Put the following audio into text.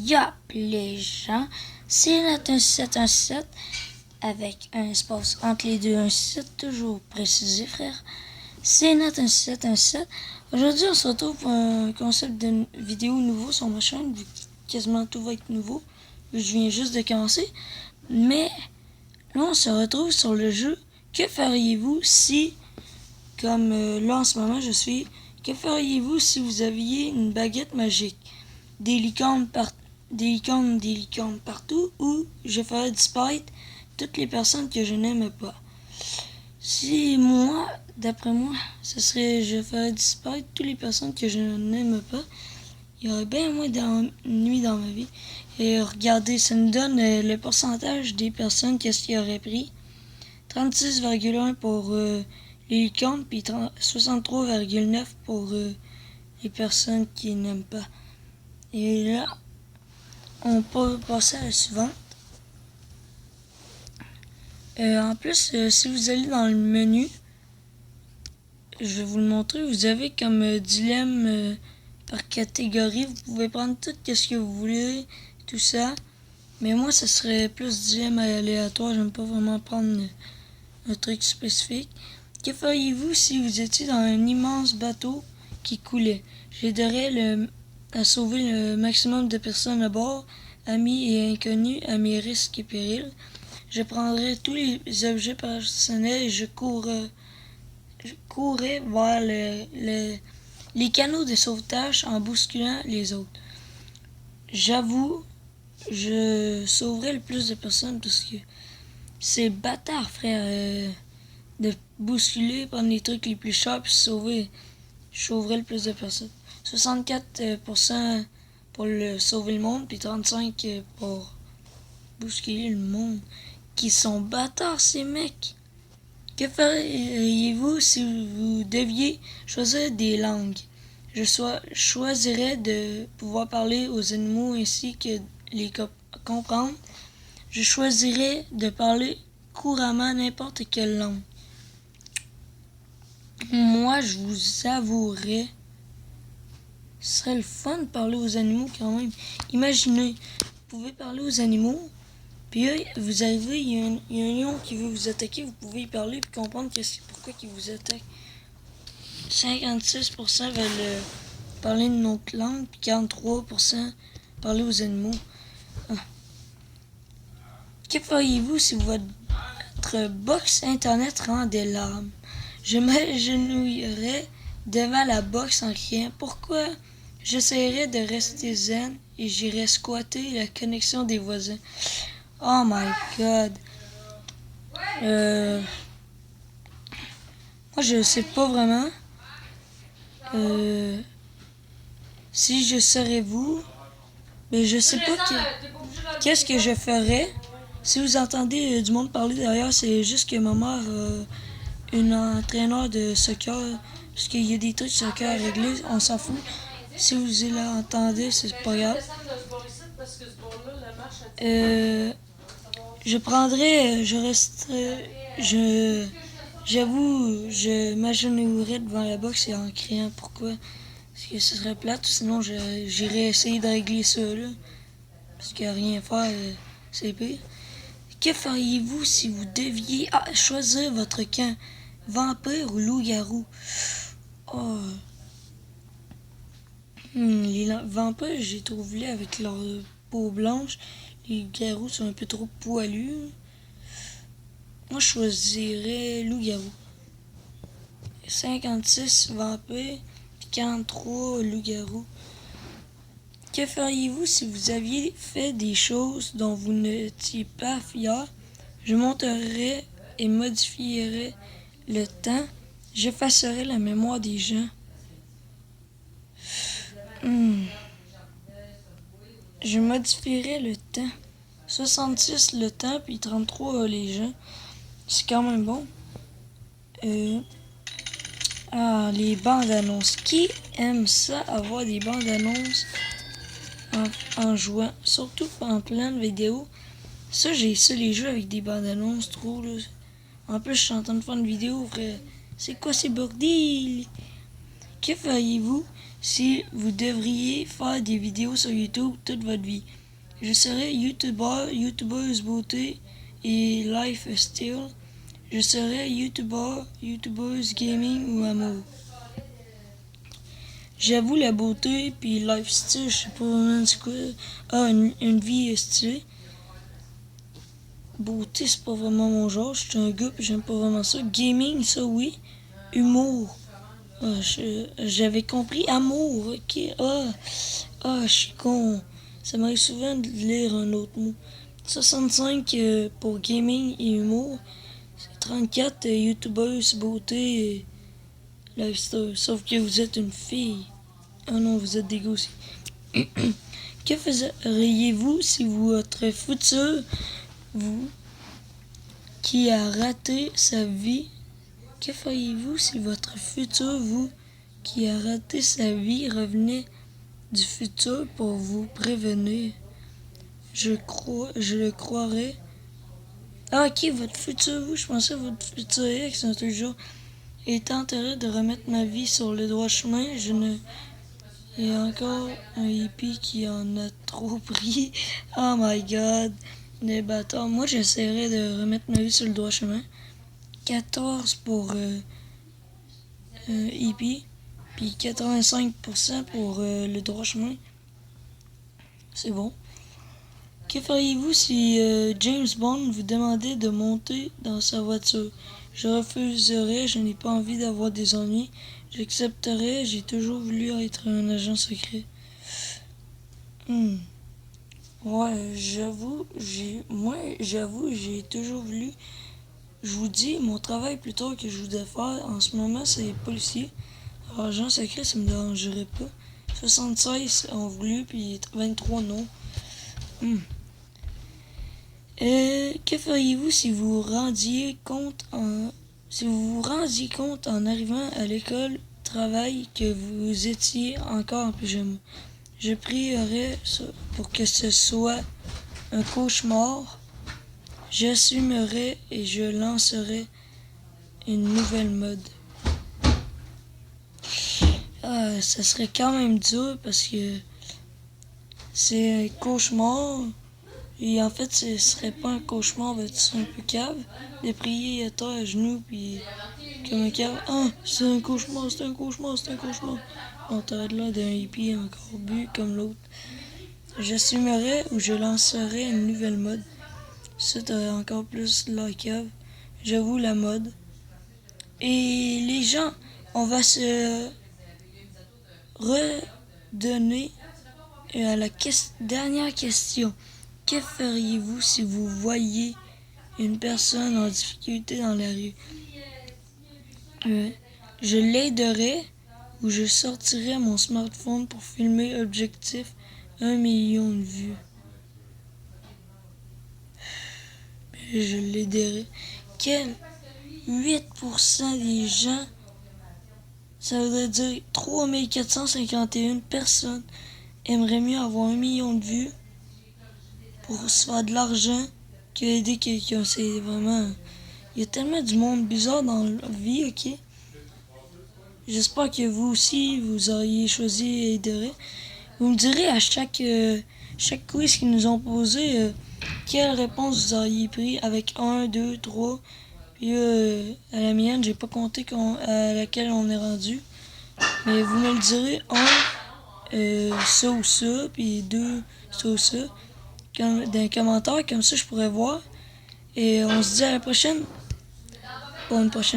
Yop les gens, c'est Nathan 717 avec un espace entre les deux, un 7 toujours précisé, frère. C'est Nathan 717. Aujourd'hui, on se retrouve pour un concept de vidéo nouveau sur ma chaîne, vu que quasiment tout va être nouveau. Je viens juste de commencer. Mais là, on se retrouve sur le jeu. Que feriez-vous si, comme là en ce moment je suis, que feriez-vous si vous aviez une baguette magique? Des licornes partout, ou je ferais disparaître toutes les personnes que je n'aime pas. Si moi, d'après moi, ce serait je ferais disparaître toutes les personnes que je n'aime pas. Il y aurait bien moins d'ennuis dans ma vie. Et regardez, ça nous donne le pourcentage des personnes qu'est-ce qu'il aurait pris. 36,1 pour les licornes, puis 63,9 pour les personnes qui n'aiment pas. Et là, on peut passer à la suivante. En plus, si vous allez dans le menu, je vais vous le montrer, vous avez comme dilemme par catégorie. Vous pouvez prendre tout ce que vous voulez, tout ça. Mais moi, ce serait plus dilemme aléatoire. J'aime pas vraiment prendre un truc spécifique. Que feriez-vous si vous étiez dans un immense bateau qui coulait? J'aiderais à sauver le maximum de personnes à bord, amis et inconnus, à mes risques et périls. Je prendrais tous les objets personnels et je courrais vers les canaux de sauvetage en bousculant les autres. J'avoue, je sauverais le plus de personnes parce que c'est bâtard, frère, de bousculer, prendre les trucs les plus chers puis sauver. Je sauverais le plus de personnes. 64% pour sauver le monde, puis 35% pour bousculer le monde. Qui sont bâtards, ces mecs. Que feriez-vous si vous deviez choisir des langues? Je choisirais de pouvoir parler aux animaux ainsi que les comprendre. Je choisirais de parler couramment n'importe quelle langue. Moi, je vous avouerais, ce serait le fun de parler aux animaux quand même. Imaginez, vous pouvez parler aux animaux, puis là, vous arrivez, il y a un lion qui veut vous attaquer, vous pouvez y parler et comprendre pourquoi il vous attaque. 56% veulent parler une autre langue, puis 43% parler aux animaux. Ah. Que feriez-vous si votre box internet rend des larmes? Je m'agenouillerais devant la box en criant « Pourquoi ?» J'essaierais de rester zen et j'irais squatter la connexion des voisins. Oh my god. Moi, je sais pas vraiment. Si je serais vous, mais je sais pas qu'est-ce que je ferais. Si vous entendez du monde parler derrière, c'est juste que ma mère une entraîneur de soccer, parce qu'il y a des trucs de soccer à régler, on s'en fout. Si vous l'entendez, c'est pas grave. Je prendrais, j'avoue, je m'agenouillerais devant la boxe et en criant pourquoi. Parce que ce serait plate, sinon j'irais essayer de régler ça, là. Parce qu'il n'y a rien à faire, c'est pire. Que feriez-vous si vous deviez choisir votre camp? Vampire ou loup-garou? Oh. Les vampires, j'ai trouvé là avec leur peau blanche. Les garous sont un peu trop poilus. Moi, je choisirais loup-garou. 56 vampires, 43 loup-garou. Que feriez-vous si vous aviez fait des choses dont vous n'étiez pas fier? Je monterais et modifierais le temps. J'effacerais la mémoire des gens. Je modifierais le temps. 66 le temps, puis 33 les gens. C'est quand même bon. Les bandes annonces. Qui aime ça, avoir des bandes annonces en jouant? Surtout en pleine vidéo. Ça, j'ai ça, les jeux avec des bandes annonces, trop, là. En plus, je suis en train de faire une vidéo, frère. C'est quoi ces bordels? Que feriez-vous si vous devriez faire des vidéos sur YouTube toute votre vie? Je serais YouTuber, YouTubeuse beauté et lifestyle. Je serais YouTuber, YouTubeuse gaming ou amour. J'avoue la beauté puis lifestyle, je sais pas vraiment c'est quoi. Ah, une vie stylée. Beauté, c'est pas vraiment mon genre. Je suis un gars pis j'aime pas vraiment ça. Gaming, ça oui. Humour. Ah, j'avais compris amour, ok. Je suis con. Ça m'arrive souvent de lire un autre mot. 65 pour gaming et humour. 34 youtubeuse, beauté et lifestyle. Sauf que vous êtes une fille. Ah non, vous êtes des gars aussi. Que feriez-vous si votre futur, vous, qui a raté sa vie, que feriez-vous si votre futur, vous, qui a raté sa vie, revenait du futur pour vous prévenir? Je le croirais. Ah, ok, votre futur, vous, je pensais votre futur ex, un toujours. Et tenterait de remettre ma vie sur le droit chemin, il y a encore un hippie qui en a trop pris. Oh my god. Des bâtards. Moi, j'essaierai de remettre ma vie sur le droit chemin. 14 pour hippie. Puis 85% pour le droit chemin. C'est bon. Que feriez-vous si James Bond vous demandait de monter dans sa voiture? Je refuserais, je n'ai pas envie d'avoir des ennuis. J'accepterais, j'ai toujours voulu être un agent secret. Ouais, j'avoue, j'ai toujours voulu. Je vous dis, mon travail plus tard que je voudrais faire en ce moment, c'est policier. Alors, agent secret, ça me dérangerait pas. 76 ont voulu, puis 23 non. Que feriez-vous si vous vous rendiez compte en arrivant à l'école travail que vous étiez encore en pyjama? Je prierais pour que ce soit un cauchemar. J'assumerais et je lancerais une nouvelle mode. Ah, ça serait quand même dur parce que c'est un cauchemar. Et en fait, ce serait pas un cauchemar, ben, tu serais un peu cave. De prier à terre à genoux, puis comme un cave. Ah, c'est un cauchemar, c'est un cauchemar, c'est un cauchemar. On t'arrête là d'un hippie encore bu comme l'autre. J'assumerais ou je lancerais une nouvelle mode. Ça, t'aurais encore plus la cave. J'avoue la mode. Et les gens, on va se redonner à la dernière question. Que feriez-vous si vous voyiez une personne en difficulté dans la rue? Je l'aiderais ou je sortirais mon smartphone pour filmer objectif 1 million de vues. Je l'aiderais. Quel 8% des gens, ça voudrait dire 3451 personnes aimeraient mieux avoir 1 million de vues pour se faire de l'argent que aider quelqu'un. C'est vraiment... Il y a tellement du monde bizarre dans la vie, ok? J'espère que vous aussi, vous auriez choisi aiderait. Vous me direz à chaque quiz qu'ils nous ont posé, quelle réponse vous auriez pris avec 1, 2, 3. Puis à la mienne, j'ai pas compté à laquelle on est rendu. Mais vous me le direz, 1, ça ou ça, puis 2, ça ou ça. Dans les commentaires, comme ça je pourrais voir. Et on se dit à la prochaine. Pour une prochaine.